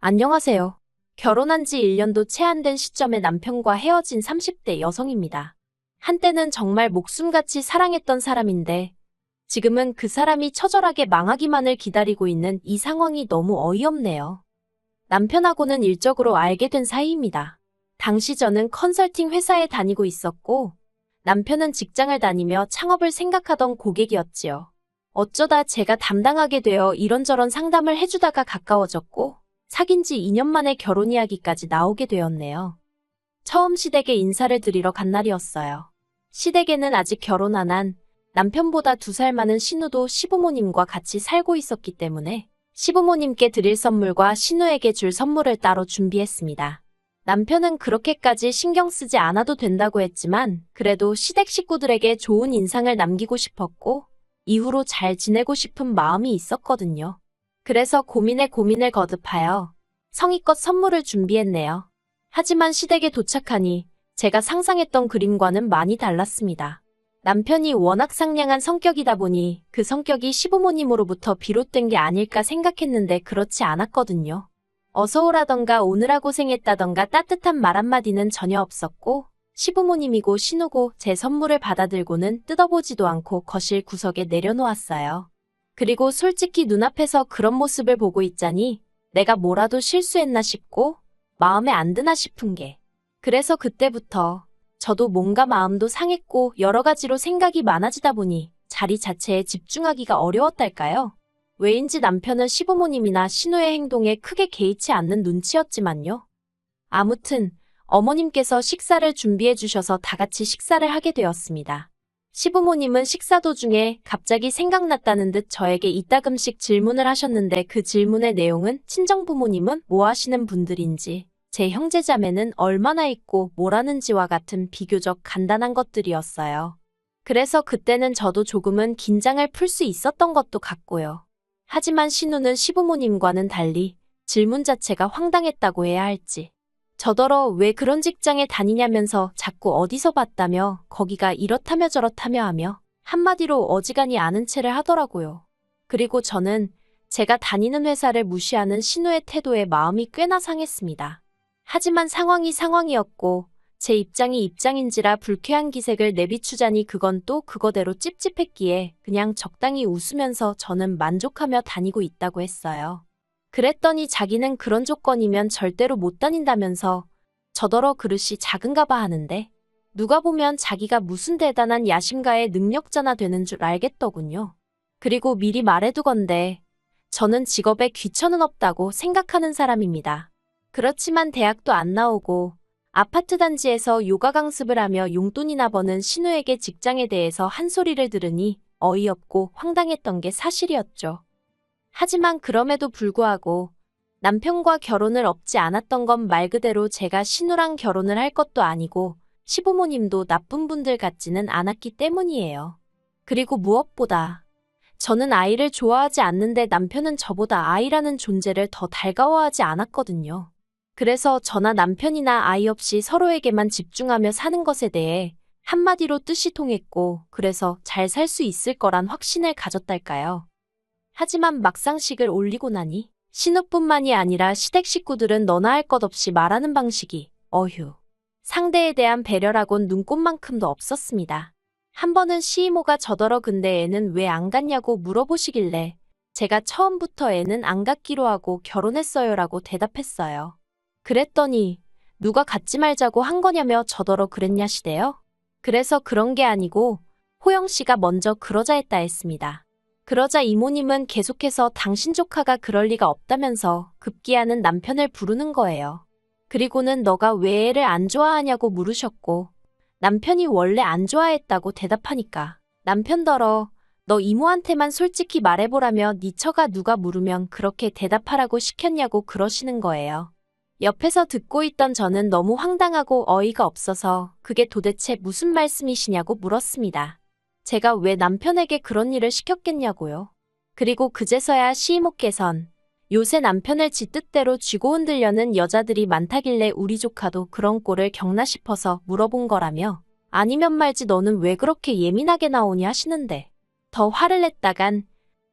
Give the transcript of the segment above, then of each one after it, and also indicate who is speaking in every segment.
Speaker 1: 안녕하세요. 결혼한 지 1년도 채 안 된 시점에 남편과 헤어진 30대 여성입니다. 한때는 정말 목숨같이 사랑했던 사람인데 지금은 그 사람이 처절하게 망하기만을 기다리고 있는 이 상황이 너무 어이없네요. 남편하고는 일적으로 알게 된 사이입니다. 당시 저는 컨설팅 회사에 다니고 있었고 남편은 직장을 다니며 창업을 생각하던 고객이었지요. 어쩌다 제가 담당하게 되어 이런저런 상담을 해주다가 가까워졌고 사귄 지 2년 만에 결혼 이야기까지 나오게 되었네요. 처음 시댁에 인사를 드리러 간 날이었어요. 시댁에는 아직 결혼 안 한 남편보다 2살 많은 신우도 시부모님과 같이 살고 있었기 때문에 시부모님께 드릴 선물과 신우에게 줄 선물을 따로 준비했습니다. 남편은 그렇게까지 신경 쓰지 않아도 된다고 했지만 그래도 시댁 식구들에게 좋은 인상을 남기고 싶었고 이후로 잘 지내고 싶은 마음이 있었거든요. 그래서 고민에 고민을 거듭하여 성의껏 선물을 준비했네요. 하지만 시댁에 도착하니 제가 상상했던 그림과는 많이 달랐습니다. 남편이 워낙 상냥한 성격이다 보니 그 성격이 시부모님으로부터 비롯된 게 아닐까 생각했는데 그렇지 않았거든요. 어서 오라던가 오느라 고생했다던가 따뜻한 말 한마디는 전혀 없었고 시부모님이고 신우고 제 선물을 받아들고는 뜯어보지도 않고 거실 구석에 내려놓았어요. 그리고 솔직히 눈앞에서 그런 모습을 보고 있자니 내가 뭐라도 실수했나 싶고 마음에 안 드나 싶은 게 그래서 그때부터 저도 뭔가 마음도 상했고 여러 가지로 생각이 많아지다 보니 자리 자체에 집중하기가 어려웠달까요? 왜인지 남편은 시부모님이나 신우의 행동에 크게 개의치 않는 눈치였지만요. 아무튼 어머님께서 식사를 준비해 주셔서 다 같이 식사를 하게 되었습니다. 시부모님은 식사 도중에 갑자기 생각났다는 듯 저에게 이따금씩 질문을 하셨는데 그 질문의 내용은 친정부모님은 뭐 하시는 분들인지, 제 형제자매는 얼마나 있고 뭘 하는지와 같은 비교적 간단한 것들이었어요. 그래서 그때는 저도 조금은 긴장을 풀 수 있었던 것도 같고요. 하지만 신우는 시부모님과는 달리 질문 자체가 황당했다고 해야 할지 저더러 왜 그런 직장에 다니냐면서 자꾸 어디서 봤다며 거기가 이렇다며 저렇다며 하며 한마디로 어지간히 아는 체를 하더라고요. 그리고 저는 제가 다니는 회사를 무시하는 신우의 태도에 마음이 꽤나 상했습니다. 하지만 상황이 상황이었고 제 입장이 입장인지라 불쾌한 기색을 내비추자니 그건 또 그거대로 찝찝했기에 그냥 적당히 웃으면서 저는 만족하며 다니고 있다고 했어요. 그랬더니 자기는 그런 조건이면 절대로 못 다닌다면서 저더러 그릇이 작은가 봐 하는데 누가 보면 자기가 무슨 대단한 야심가의 능력자나 되는 줄 알겠더군요. 그리고 미리 말해두건대 저는 직업에 귀천은 없다고 생각하는 사람입니다. 그렇지만 대학도 안 나오고 아파트 단지에서 요가 강습을 하며 용돈이나 버는 신우에게 직장에 대해서 한 소리를 들으니 어이없고 황당했던 게 사실이었죠. 하지만 그럼에도 불구하고 남편과 결혼을 업지 않았던 건 말 그대로 제가 신우랑 결혼을 할 것도 아니고 시부모님도 나쁜 분들 같지는 않았기 때문이에요. 그리고 무엇보다 저는 아이를 좋아하지 않는데 남편은 저보다 아이라는 존재를 더 달가워하지 않았거든요. 그래서 저나 남편이나 아이 없이 서로에게만 집중하며 사는 것에 대해 한마디로 뜻이 통했고 그래서 잘 살 수 있을 거란 확신을 가졌달까요. 하지만 막상식을 올리고 나니 신우뿐만이 아니라 시댁 식구들은 너나 할 것 없이 말하는 방식이 어휴. 상대에 대한 배려라곤 눈꼽만큼도 없었습니다. 한 번은 시이모가 저더러 근데 애는 왜 안 갔냐고 물어보시길래 제가 처음부터 애는 안 갔기로 하고 결혼했어요라고 대답했어요. 그랬더니 누가 갖지 말자고 한 거냐며 저더러 그랬냐시대요. 그래서 그런 게 아니고 호영 씨가 먼저 그러자 했다 했습니다. 그러자 이모님은 계속해서 당신 조카가 그럴 리가 없다면서 급기야는 남편을 부르는 거예요. 그리고는 너가 왜 애를 안 좋아하냐고 물으셨고 남편이 원래 안 좋아했다고 대답하니까 남편더러 너 이모한테만 솔직히 말해보라며 네 처가 누가 물으면 그렇게 대답하라고 시켰냐고 그러시는 거예요. 옆에서 듣고 있던 저는 너무 황당하고 어이가 없어서 그게 도대체 무슨 말씀이시냐고 물었습니다. 제가 왜 남편에게 그런 일을 시켰겠냐고요. 그리고 그제서야 시이모께선 요새 남편을 지 뜻대로 쥐고 흔들려는 여자들이 많다길래 우리 조카도 그런 꼴을 겪나 싶어서 물어본 거라며 아니면 말지 너는 왜 그렇게 예민하게 나오니 하시는데 더 화를 냈다간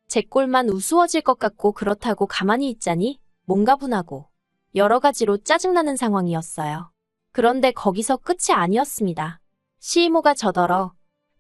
Speaker 1: 제 꼴만 우스워질 것 같고 그렇다고 가만히 있자니 뭔가 분하고 여러 가지로 짜증나는 상황이었어요. 그런데 거기서 끝이 아니었습니다. 시이모가 저더러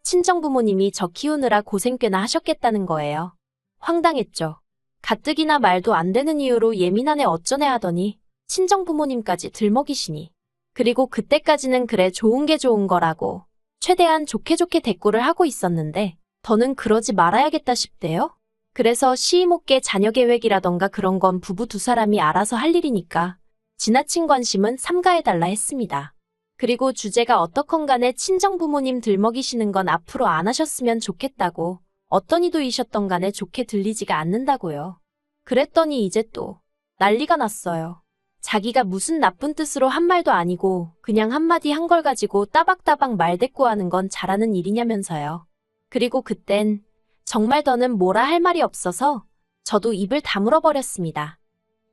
Speaker 1: 친정부모님이 저 키우느라 고생 꽤나 하셨겠다는 거예요. 황당했죠. 가뜩이나 말도 안 되는 이유로 예민한 애 어쩌네 하더니 친정부모님까지 들먹이시니. 그리고 그때까지는 그래 좋은 게 좋은 거라고 최대한 좋게 좋게 대꾸를 하고 있었는데 더는 그러지 말아야겠다 싶대요. 그래서 시이모께 자녀 계획이라던가 그런 건 부부 두 사람이 알아서 할 일이니까 지나친 관심은 삼가해달라 했습니다. 그리고 주제가 어떻건 간에 친정부모님 들먹이시는 건 앞으로 안 하셨으면 좋겠다고 어떤 이도이셨던 간에 좋게 들리지가 않는다고요. 그랬더니 이제 또 난리가 났어요. 자기가 무슨 나쁜 뜻으로 한 말도 아니고 그냥 한마디 한 걸 가지고 따박따박 말대꾸하는 건 잘하는 일이냐면서요. 그리고 그땐 정말 더는 뭐라 할 말이 없어서 저도 입을 다물어 버렸습니다.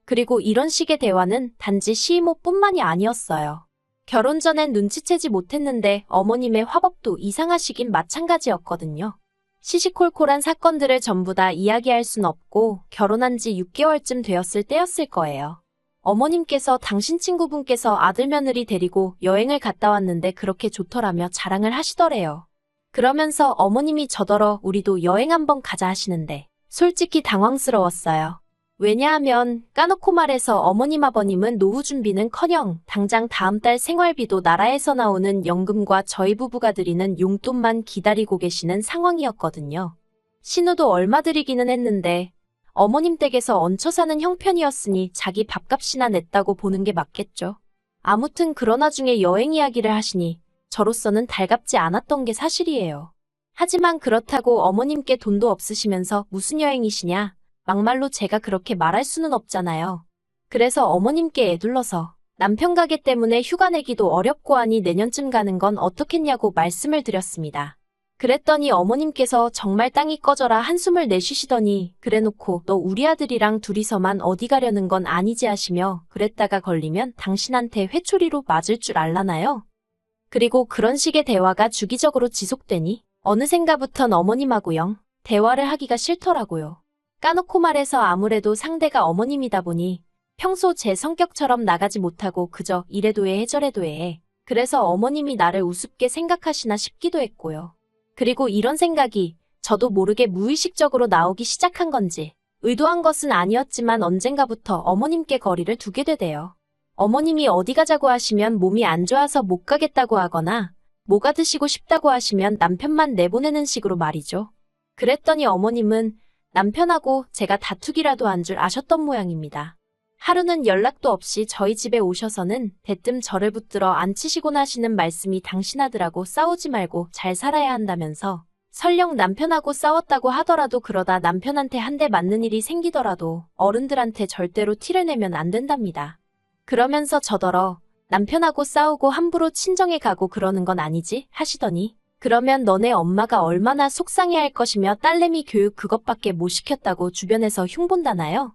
Speaker 1: 그리고 이런 식의 대화는 단지 시이모뿐만이 아니었어요. 결혼 전엔 눈치채지 못했는데 어머님의 화법도 이상하시긴 마찬가지였거든요. 시시콜콜한 사건들을 전부 다 이야기할 순 없고 결혼한 지 6개월쯤 되었을 때였을 거예요. 어머님께서 당신 친구분께서 아들 며느리 데리고 여행을 갔다 왔는데 그렇게 좋더라며 자랑을 하시더래요. 그러면서 어머님이 저더러 우리도 여행 한번 가자 하시는데 솔직히 당황스러웠어요. 왜냐하면 까놓고 말해서 어머님 아버님은 노후 준비는커녕 당장 다음 달 생활비도 나라에서 나오는 연금과 저희 부부가 드리는 용돈만 기다리고 계시는 상황이었거든요. 신우도 얼마 드리기는 했는데 어머님 댁에서 얹혀 사는 형편이었으니 자기 밥값이나 냈다고 보는 게 맞겠죠. 아무튼 그런 와중에 여행 이야기를 하시니 저로서는 달갑지 않았던 게 사실이에요. 하지만 그렇다고 어머님께 돈도 없으시면서 무슨 여행이시냐? 막말로 제가 그렇게 말할 수는 없잖아요. 그래서 어머님께 애둘러서 남편 가게 때문에 휴가 내기도 어렵고 하니 내년쯤 가는 건 어떻겠냐고 말씀을 드렸습니다. 그랬더니 어머님께서 정말 땅이 꺼져라 한숨을 내쉬시더니 그래놓고 너 우리 아들이랑 둘이서만 어디 가려는 건 아니지 하시며 그랬다가 걸리면 당신한테 회초리로 맞을 줄 알라나요? 그리고 그런 식의 대화가 주기적으로 지속되니 어느샌가부턴 어머님하고 영 대화를 하기가 싫더라고요. 까놓고 말해서 아무래도 상대가 어머님이다 보니 평소 제 성격처럼 나가지 못하고 그저 이래도 해 저래도 해. 그래서 어머님이 나를 우습게 생각하시나 싶기도 했고요. 그리고 이런 생각이 저도 모르게 무의식적으로 나오기 시작한 건지 의도한 것은 아니었지만 언젠가부터 어머님께 거리를 두게 되대요. 어머님이 어디 가자고 하시면 몸이 안 좋아서 못 가겠다고 하거나 뭐가 드시고 싶다고 하시면 남편만 내보내는 식으로 말이죠. 그랬더니 어머님은 남편하고 제가 다투기라도 한 줄 아셨던 모양입니다. 하루는 연락도 없이 저희 집에 오셔서는 대뜸 저를 붙들어 앉히시곤 하시는 말씀이 당신 아들하고 싸우지 말고 잘 살아야 한다면서 설령 남편하고 싸웠다고 하더라도 그러다 남편한테 한 대 맞는 일이 생기더라도 어른들한테 절대로 티를 내면 안 된답니다. 그러면서 저더러 남편하고 싸우고 함부로 친정에 가고 그러는 건 아니지 하시더니 그러면 너네 엄마가 얼마나 속상해할 것이며 딸내미 교육 그것밖에 못 시켰다고 주변에서 흉본다나요?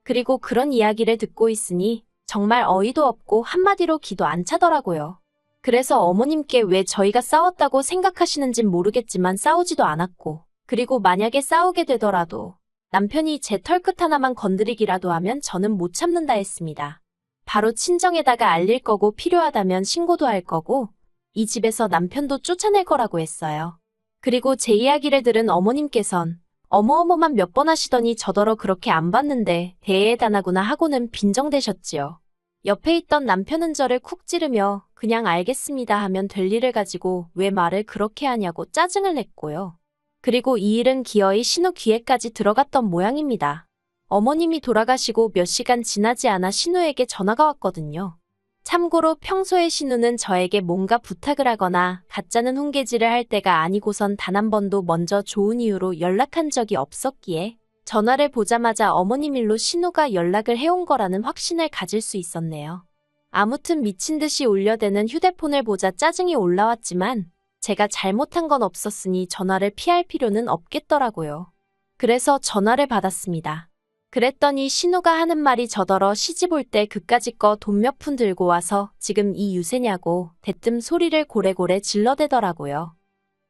Speaker 1: 그리고 그런 이야기를 듣고 있으니 정말 어이도 없고 한마디로 기도 안 차더라고요. 그래서 어머님께 왜 저희가 싸웠다고 생각하시는진 모르겠지만 싸우지도 않았고 그리고 만약에 싸우게 되더라도 남편이 제 털끝 하나만 건드리기라도 하면 저는 못 참는다 했습니다. 바로 친정에다가 알릴 거고 필요하다면 신고도 할 거고 이 집에서 남편도 쫓아낼 거라고 했어요. 그리고 제 이야기를 들은 어머님께선 어머어머만 몇 번 하시더니 저더러 그렇게 안 봤는데 대단하구나 하고는 빈정대셨지요. 옆에 있던 남편은 저를 쿡 찌르며 그냥 알겠습니다 하면 될 일을 가지고 왜 말을 그렇게 하냐고 짜증을 냈고요. 그리고 이 일은 기어이 신우 귀에까지 들어갔던 모양입니다. 어머님이 돌아가시고 몇 시간 지나지 않아 신우에게 전화가 왔거든요. 참고로 평소에 신우는 저에게 뭔가 부탁을 하거나 가짜는 훈계질을 할 때가 아니고선 단 한 번도 먼저 좋은 이유로 연락한 적이 없었기에 전화를 보자마자 어머님 일로 신우가 연락을 해온 거라는 확신을 가질 수 있었네요. 아무튼 미친 듯이 울려대는 휴대폰을 보자 짜증이 올라왔지만 제가 잘못한 건 없었으니 전화를 피할 필요는 없겠더라고요. 그래서 전화를 받았습니다. 그랬더니 신우가 하는 말이 저더러 시집 올 때 그까짓 거 돈 몇 푼 들고 와서 지금 이 유세냐고 대뜸 소리를 고래고래 질러대더라고요.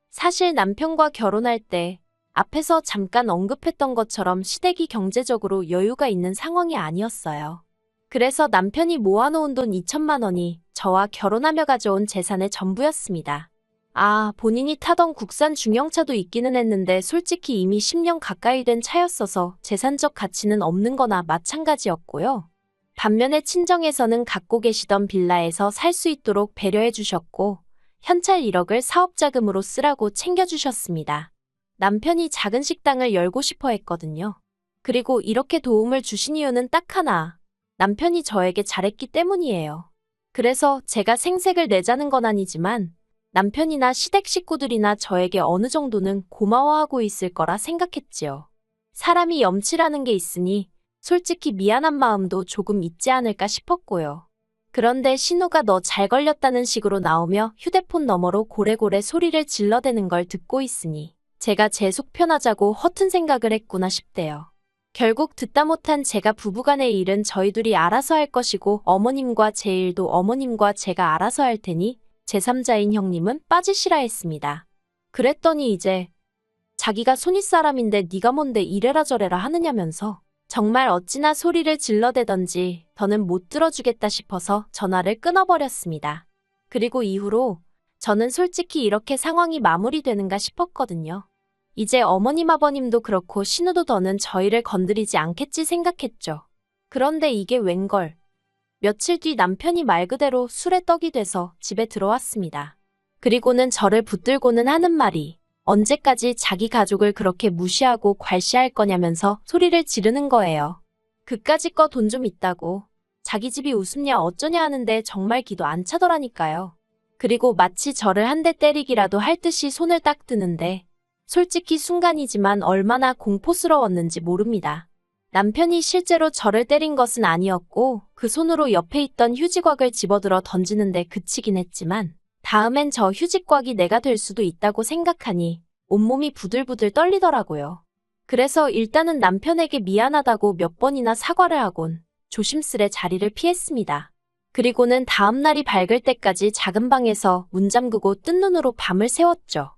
Speaker 1: 사실 남편과 결혼할 때 앞에서 잠깐 언급했던 것처럼 시댁이 경제적으로 여유가 있는 상황이 아니었어요. 그래서 남편이 모아놓은 돈 2천만 원이 저와 결혼하며 가져온 재산의 전부였습니다. 아, 본인이 타던 국산 중형차도 있기는 했는데 솔직히 이미 10년 가까이 된 차였어서 재산적 가치는 없는 거나 마찬가지였고요. 반면에 친정에서는 갖고 계시던 빌라에서 살 수 있도록 배려해 주셨고 현찰 1억을 사업자금으로 쓰라고 챙겨주셨습니다. 남편이 작은 식당을 열고 싶어 했거든요. 그리고 이렇게 도움을 주신 이유는 딱 하나. 남편이 저에게 잘했기 때문이에요. 그래서 제가 생색을 내자는 건 아니지만 남편이나 시댁 식구들이나 저에게 어느 정도는 고마워하고 있을 거라 생각했지요. 사람이 염치라는 게 있으니 솔직히 미안한 마음도 조금 있지 않을까 싶었고요. 그런데 신우가 너 잘 걸렸다는 식으로 나오며 휴대폰 너머로 고래고래 소리를 질러대는 걸 듣고 있으니 제가 제 속 편하자고 허튼 생각을 했구나 싶대요. 결국 듣다 못한 제가 부부간의 일은 저희 둘이 알아서 할 것이고 어머님과 제 일도 어머님과 제가 알아서 할 테니 제3자인 형님은 빠지시라 했습니다. 그랬더니 이제 자기가 손윗사람인데 네가 뭔데 이래라 저래라 하느냐면서 정말 어찌나 소리를 질러대던지 더는 못 들어주겠다 싶어서 전화를 끊어버렸습니다. 그리고 이후로 저는 솔직히 이렇게 상황이 마무리되는가 싶었거든요. 이제 어머님 아버님도 그렇고 신우도 더는 저희를 건드리지 않겠지 생각했죠. 그런데 이게 웬걸. 며칠 뒤 남편이 말 그대로 술에 떡이 돼서 집에 들어왔습니다. 그리고는 저를 붙들고는 하는 말이 언제까지 자기 가족을 그렇게 무시하고 괄시할 거냐면서 소리를 지르는 거예요. 그까짓 거 돈 좀 있다고. 자기 집이 우습냐 어쩌냐 하는데 정말 기도 안 차더라니까요. 그리고 마치 저를 한 대 때리기라도 할 듯이 손을 딱 드는데 솔직히 순간이지만 얼마나 공포스러웠는지 모릅니다. 남편이 실제로 저를 때린 것은 아니었고 그 손으로 옆에 있던 휴지곽을 집어들어 던지는데 그치긴 했지만 다음엔 저 휴지곽이 내가 될 수도 있다고 생각하니 온몸이 부들부들 떨리더라고요. 그래서 일단은 남편에게 미안하다고 몇 번이나 사과를 하곤 조심스레 자리를 피했습니다. 그리고는 다음날이 밝을 때까지 작은 방에서 문 잠그고 뜬 눈으로 밤을 새웠죠.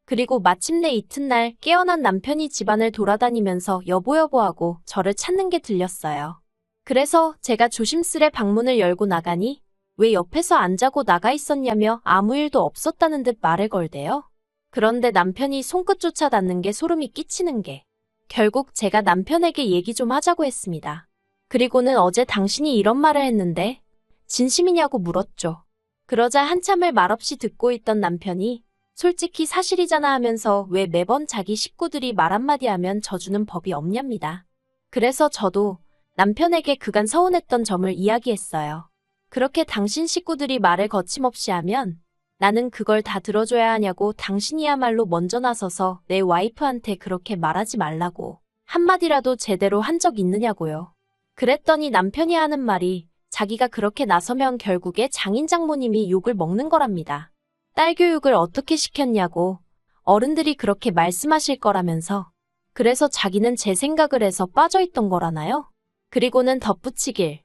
Speaker 1: 그리고 마침내 이튿날 깨어난 남편이 집안을 돌아다니면서 여보여보하고 저를 찾는 게 들렸어요. 그래서 제가 조심스레 방문을 열고 나가니 왜 옆에서 안 자고 나가 있었냐며 아무 일도 없었다는 듯 말을 걸대요. 그런데 남편이 손끝조차 닿는 게 소름이 끼치는 게 결국 제가 남편에게 얘기 좀 하자고 했습니다. 그리고는 어제 당신이 이런 말을 했는데 진심이냐고 물었죠. 그러자 한참을 말없이 듣고 있던 남편이 솔직히 사실이잖아 하면서 왜 매번 자기 식구들이 말 한마디 하면 져주는 법이 없냐입니다. 그래서 저도 남편에게 그간 서운했던 점을 이야기했어요. 그렇게 당신 식구들이 말을 거침없이 하면 나는 그걸 다 들어줘야 하냐고 당신이야말로 먼저 나서서 내 와이프한테 그렇게 말하지 말라고 한마디라도 제대로 한 적 있느냐고요. 그랬더니 남편이 하는 말이 자기가 그렇게 나서면 결국에 장인 장모님이 욕을 먹는 거랍니다. 딸 교육을 어떻게 시켰냐고 어른들이 그렇게 말씀하실 거라면서 그래서 자기는 제 생각을 해서 빠져있던 거라나요? 그리고는 덧붙이길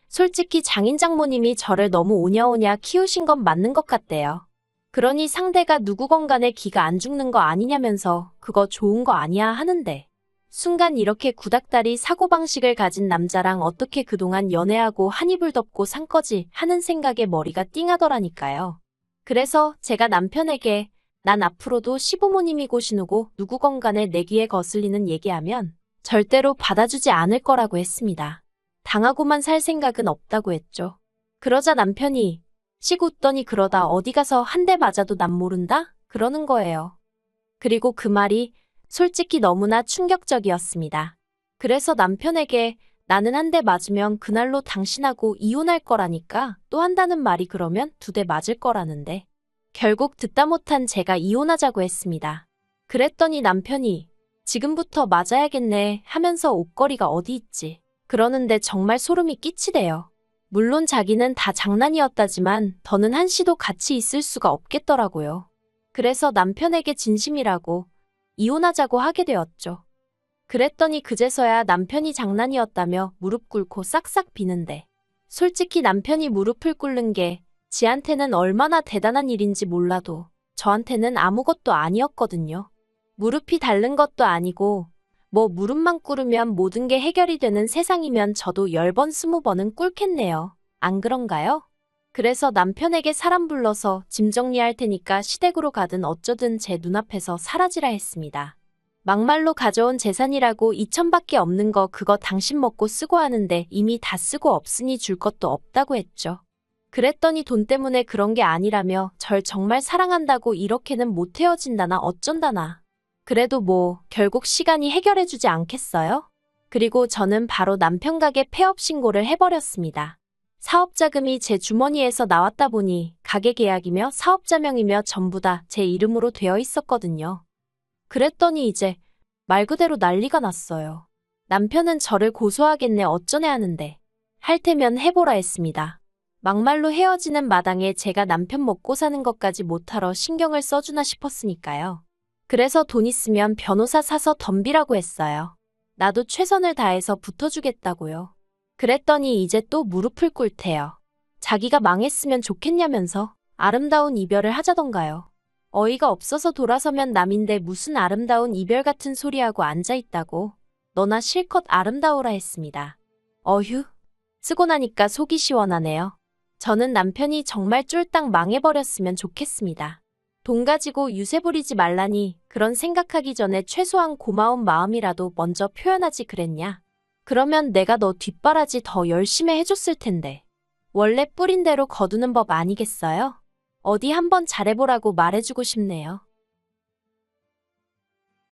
Speaker 1: 솔직히 장인 장모님이 저를 너무 오냐오냐 키우신 건 맞는 것 같대요. 그러니 상대가 누구건 간에 기가 안 죽는 거 아니냐면서 그거 좋은 거 아니야 하는데 순간 이렇게 구닥다리 사고방식을 가진 남자랑 어떻게 그동안 연애하고 한 이불 덮고 산 거지 하는 생각에 머리가 띵하더라니까요. 그래서 제가 남편에게 난 앞으로도 시부모님이고 신우고 누구건 간에 내 귀에 거슬리는 얘기하면 절대로 받아주지 않을 거라고 했습니다. 당하고만 살 생각은 없다고 했죠. 그러자 남편이 씩 웃더니 그러다 어디 가서 한 대 맞아도 난 모른다? 그러는 거예요. 그리고 그 말이 솔직히 너무나 충격적이었습니다. 그래서 남편에게 나는 한 대 맞으면 그날로 당신하고 이혼할 거라니까 또 한다는 말이 그러면 2대 맞을 거라는데 결국 듣다 못한 제가 이혼하자고 했습니다. 그랬더니 남편이 지금부터 맞아야겠네 하면서 옷걸이가 어디 있지? 그러는데 정말 소름이 끼치대요. 물론 자기는 다 장난이었다지만 더는 한시도 같이 있을 수가 없겠더라고요. 그래서 남편에게 진심이라고 이혼하자고 하게 되었죠. 그랬더니 그제서야 남편이 장난이었다며 무릎 꿇고 싹싹 비는데 솔직히 남편이 무릎을 꿇는 게 지한테는 얼마나 대단한 일인지 몰라도 저한테는 아무것도 아니었거든요. 무릎이 닳는 것도 아니고 뭐 무릎만 꿇으면 모든 게 해결이 되는 세상이면 저도 10번 20번은 꿇겠네요. 안 그런가요? 그래서 남편에게 사람 불러서 짐 정리할 테니까 시댁으로 가든 어쩌든 제 눈앞에서 사라지라 했습니다. 막말로 가져온 재산이라고 2천밖에 없는 거 그거 당신 먹고 쓰고 하는데 이미 다 쓰고 없으니 줄 것도 없다고 했죠. 그랬더니 돈 때문에 그런 게 아니라며 절 정말 사랑한다고 이렇게는 못 헤어진다나 어쩐다나. 그래도 뭐 결국 시간이 해결해주지 않겠어요? 그리고 저는 바로 남편 가게 폐업 신고를 해버렸습니다. 사업자금이 제 주머니에서 나왔다 보니 가게 계약이며 사업자명이며 전부 다 제 이름으로 되어 있었거든요. 그랬더니 이제 말 그대로 난리가 났어요. 남편은 저를 고소하겠네 어쩌네 하는데 할 테면 해보라 했습니다. 막말로 헤어지는 마당에 제가 남편 먹고 사는 것까지 못하러 신경을 써주나 싶었으니까요. 그래서 돈 있으면 변호사 사서 덤비라고 했어요. 나도 최선을 다해서 붙어주겠다고요. 그랬더니 이제 또 무릎을 꿇대요. 자기가 망했으면 좋겠냐면서 아름다운 이별을 하자던가요. 어이가 없어서 돌아서면 남인데 무슨 아름다운 이별 같은 소리하고 앉아있다고. 너나 실컷 아름다우라 했습니다. 어휴, 쓰고 나니까 속이 시원하네요. 저는 남편이 정말 쫄딱 망해버렸으면 좋겠습니다. 돈 가지고 유세 부리지 말라니 그런 생각하기 전에 최소한 고마운 마음이라도 먼저 표현하지 그랬냐. 그러면 내가 너 뒷바라지 더 열심히 해줬을 텐데. 원래 뿌린 대로 거두는 법 아니겠어요? 어디 한번 잘해보라고 말해주고 싶네요.